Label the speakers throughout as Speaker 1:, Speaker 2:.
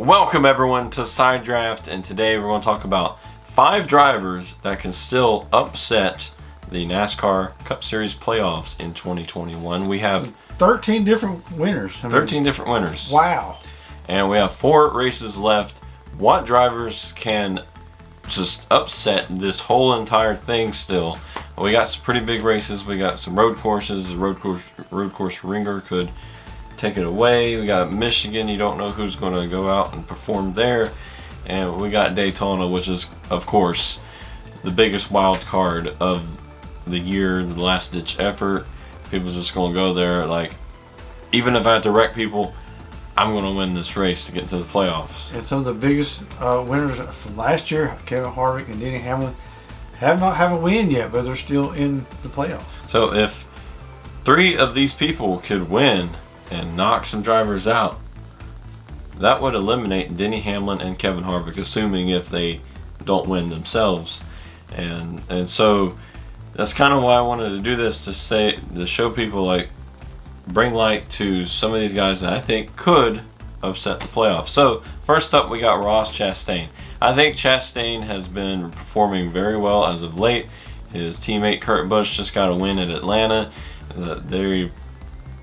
Speaker 1: Welcome everyone to Side Draft, and today we're going to talk about 5 drivers that can still upset the NASCAR Cup Series playoffs in 2021. We have
Speaker 2: 13 different winners.
Speaker 1: 13 different winners.
Speaker 2: Wow.
Speaker 1: And we have 4 races left. What drivers can just upset this whole entire thing still? We got some pretty big races. We got some road courses. The road course ringer could take it away. We got Michigan. You don't know who's going to go out and perform there. And we got Daytona, which is, of course, the biggest wild card of the year, the last ditch effort. People's just going to go there like, even if I have to wreck people, I'm going to win this race to get to the playoffs.
Speaker 2: And some of the biggest winners from last year, Kevin Harvick and Denny Hamlin, haven't win yet, but they're still in the playoffs.
Speaker 1: So if 3 of these people could win and knock some drivers out, that would eliminate Denny Hamlin and Kevin Harvick, assuming if they don't win themselves. And so that's kind of why I wanted to do this, to show people, like, bring light to some of these guys that I think could upset the playoffs. So first up, we got Ross Chastain. I think Chastain has been performing very well as of late. His teammate Kurt Busch just got a win at Atlanta.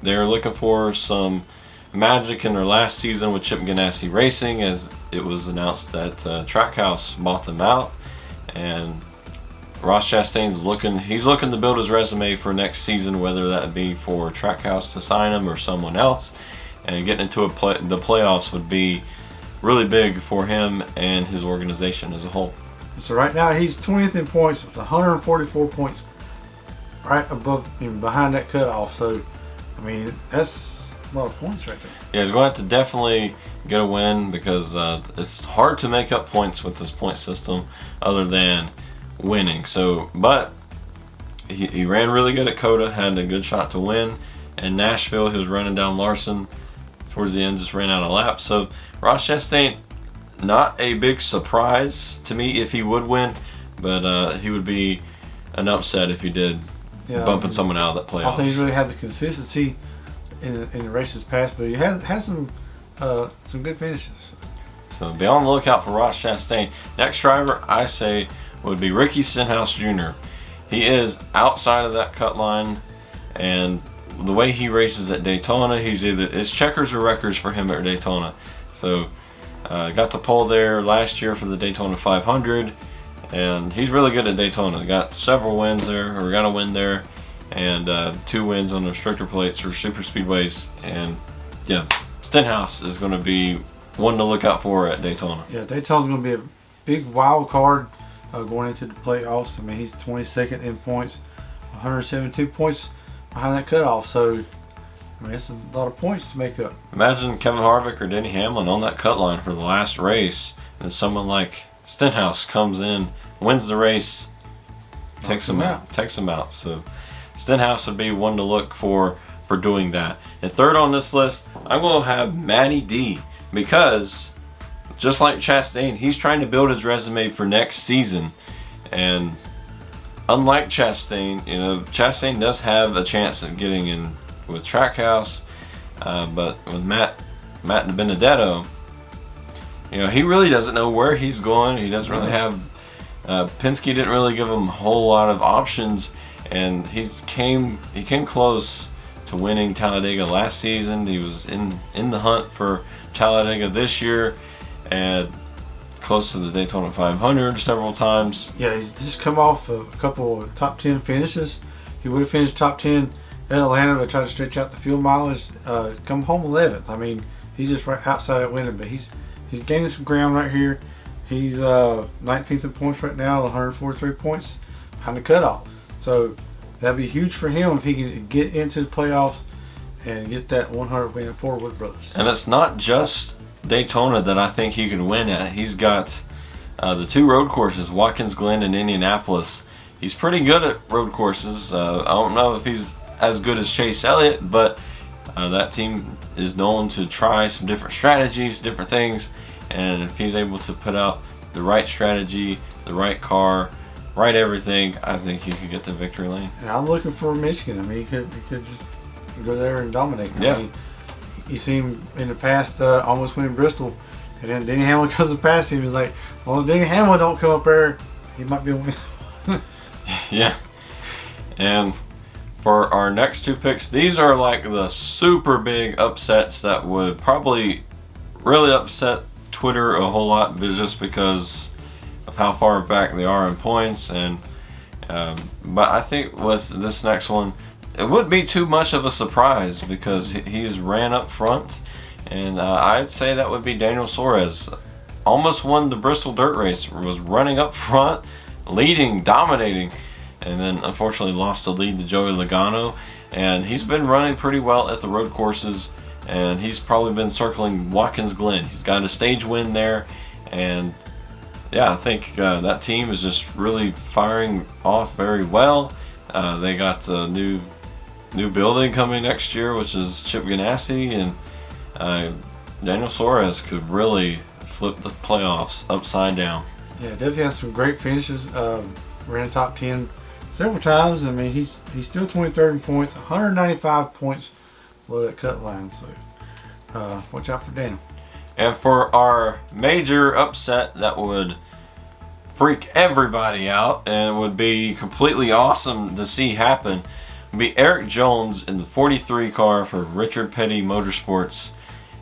Speaker 1: They're looking for some magic in their last season with Chip Ganassi Racing, as it was announced that Trackhouse bought them out. And Ross Chastain's looking to build his resume for next season, whether that be for Trackhouse to sign him or someone else. And getting into the playoffs would be really big for him and his organization as a whole.
Speaker 2: So right now he's 20th in points with 144 points, right above, behind that cutoff. So I mean, that's a lot of points right there.
Speaker 1: Yeah, he's going to have to definitely get a win, because it's hard to make up points with this point system other than winning. So, but he ran really good at Coda, had a good shot to win. In Nashville, he was running down Larson towards the end, just ran out of laps. So Ross Chastain, not a big surprise to me if he would win, but he would be an upset if he did, bumping someone out of that playoff.
Speaker 2: I think he's really had the consistency in the races past, but he has some good finishes.
Speaker 1: So be on the lookout for Ross Chastain. Next driver, I say, would be Ricky Stenhouse Jr. He is outside of that cut line, and the way he races at Daytona, it's checkers or wreckers for him at Daytona. So got the pole there last year for the Daytona 500, and he's really good at Daytona. Got several wins there, or got a win there, and 2 wins on the restrictor plates for super speedways. And yeah, Stenhouse is going to be one to look out for at Daytona.
Speaker 2: Yeah, Daytona's going to be a big wild card going into the playoffs. I mean, he's 22nd in points, 172 points behind that cutoff. So I mean, it's a lot of points to make up.
Speaker 1: Imagine Kevin Harvick or Denny Hamlin on that cut line for the last race, and someone like Stenhouse comes in, wins the race, takes him out. So Stenhouse would be one to look for doing that. And third on this list, I'm going to have Maddie D, because just like Chastain, he's trying to build his resume for next season. And unlike Chastain, Chastain does have a chance of getting in with Trackhouse, but with Matt DiBenedetto, he really doesn't know where he's going. He doesn't really have. Penske didn't really give him a whole lot of options, and he came close to winning Talladega last season. He was in the hunt for Talladega this year, and close to the Daytona 500 several times.
Speaker 2: Yeah, he's just come off a couple of top 10 finishes. He would have finished top 10 at Atlanta, but tried to stretch out the field mileage. Come home 11th. I mean, he's just right outside of winning, but he's gaining some ground right here. He's 19th in points right now, 143 points behind the cutoff. So that'd be huge for him if he can get into the playoffs and get that 100 win for Wood Brothers.
Speaker 1: And it's not just Daytona that I think he could win at. He's got the 2 road courses, Watkins Glen and Indianapolis. He's pretty good at road courses. I don't know if he's as good as Chase Elliott, but that team is known to try some different strategies, different things, and if he's able to put out the right strategy, the right car, right everything, I think he could get the victory lane.
Speaker 2: And I'm looking for Michigan. I mean, he could just go there and dominate.
Speaker 1: Yeah.
Speaker 2: I mean, you see him in the past almost winning Bristol, And then Denny Hamlin comes and past him. He's like, well, if Denny Hamlin don't come up there, he might be able to.
Speaker 1: Yeah. And for our next two picks, these are like the super big upsets that would probably really upset Twitter a whole lot, just because of how far back they are in points. And but I think with this next one, it wouldn't be too much of a surprise because he's ran up front, and I'd say that would be Daniel Suarez. Almost won the Bristol dirt race, was running up front, leading, dominating, and then unfortunately lost the lead to Joey Logano. And he's been running pretty well at the road courses, and he's probably been circling Watkins Glen. He's got a stage win there, and yeah, I think that team is just really firing off very well. They got a new building coming next year, which is Chip Ganassi, and Daniel Suarez could really flip the playoffs upside down.
Speaker 2: Yeah, definitely has some great finishes. Ran top 10 several times. I mean, he's still 23rd in points, 195 points below that cut line. So watch out for Daniel.
Speaker 1: And for our major upset that would freak everybody out and would be completely awesome to see happen would be Erik Jones in the 43 car for Richard Petty Motorsports.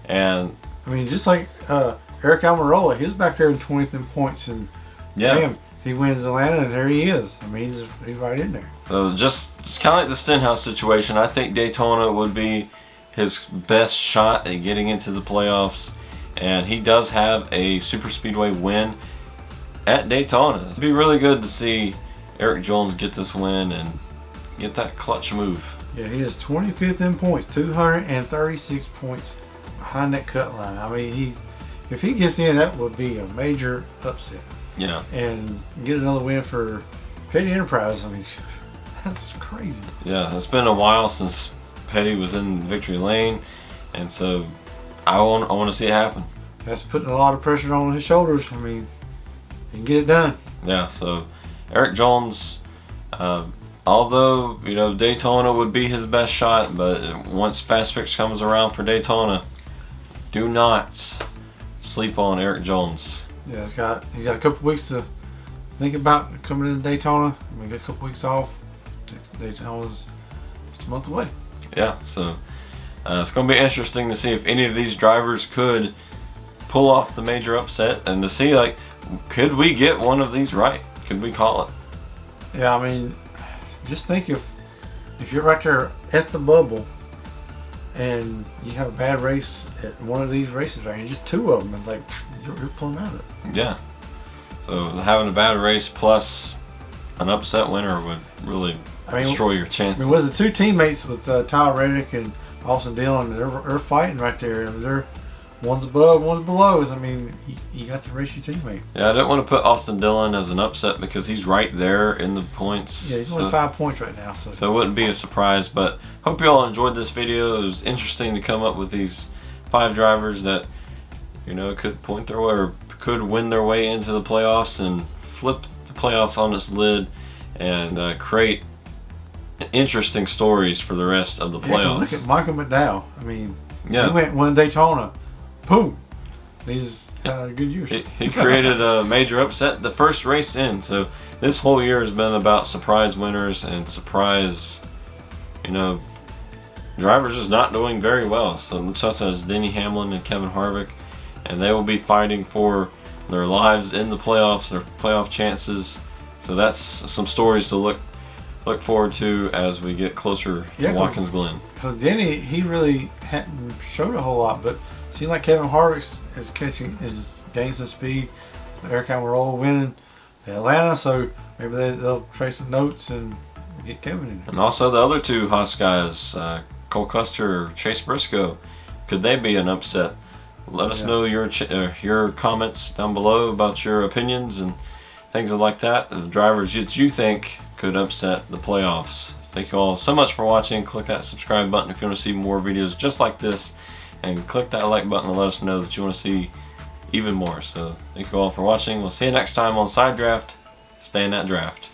Speaker 1: And
Speaker 2: I mean, just like Aric Almirola, he was back here in 20th in points, and
Speaker 1: yeah,
Speaker 2: bam, he wins Atlanta, and there he is. I mean, he's right in there.
Speaker 1: So just kind of like the Stenhouse situation, I think Daytona would be his best shot at getting into the playoffs. And he does have a super speedway win at Daytona. It'd be really good to see Erik Jones get this win and get that clutch move.
Speaker 2: Yeah, he is 25th in points, 236 points behind that cut line. I mean, if he gets in, that would be a major upset.
Speaker 1: Yeah.
Speaker 2: And get another win for Petty Enterprise. I mean, that's crazy.
Speaker 1: Yeah, it's been a while since Petty was in victory lane, and so I want to see it happen.
Speaker 2: That's putting a lot of pressure on his shoulders. I mean, he can get it done.
Speaker 1: Yeah, so Erik Jones, although, you know, Daytona would be his best shot, but once Fast Fix comes around for Daytona, do not sleep on Erik Jones.
Speaker 2: Yeah, he's got a couple weeks to think about coming into Daytona. I mean, get a couple weeks off. Daytona's just a month away.
Speaker 1: Yeah, so it's going to be interesting to see if any of these drivers could pull off the major upset, and to see, like, could we get one of these right? Could we call it?
Speaker 2: Yeah, I mean, just think if you're right there at the bubble and you have a bad race at one of these races, right? And just two of them, it's like you're pulling out of it.
Speaker 1: Yeah. So having a bad race plus an upset winner would really destroy your chances.
Speaker 2: I mean, with the two teammates with Tyler Reddick and Austin Dillon, they're fighting right there. I mean, they're one's above, one's below. I mean, you got to race your teammate.
Speaker 1: Yeah, I don't want to put Austin Dillon as an upset because he's right there in the points.
Speaker 2: Yeah, he's only 5 points right now. So
Speaker 1: it wouldn't be a surprise. But hope you all enjoyed this video. It was interesting to come up with these 5 drivers that, you know, could point their way or could win their way into the playoffs and flip the playoffs on its lid and create interesting stories for the rest of the playoffs.
Speaker 2: Look at Michael McDowell. I mean,
Speaker 1: yeah,
Speaker 2: he went and won Daytona. Boom. He's had a good year.
Speaker 1: He created a major upset the first race in. So this whole year has been about surprise winners and surprise, you know, drivers just not doing very well. So such as Denny Hamlin and Kevin Harvick, and they will be fighting for their lives in the playoffs, their playoff chances. So that's some stories to look forward to as we get closer to Watkins Glen.
Speaker 2: Because Denny, he really hadn't showed a whole lot, but it seems like Kevin Harvick is gaining some speed. With Aric Almirola winning Atlanta, so maybe they'll trace some notes and get Kevin in there.
Speaker 1: And also the other two Haas guys, Cole Custer or Chase Briscoe, could they be an upset? Let us know your comments down below about your opinions and things like that. The drivers that you think could upset the playoffs. Thank you all so much for watching. Click that subscribe button if you want to see more videos just like this, and click that like button to let us know that you want to see even more. So thank you all for watching. We'll see you next time on Side Draft. Stay in that draft.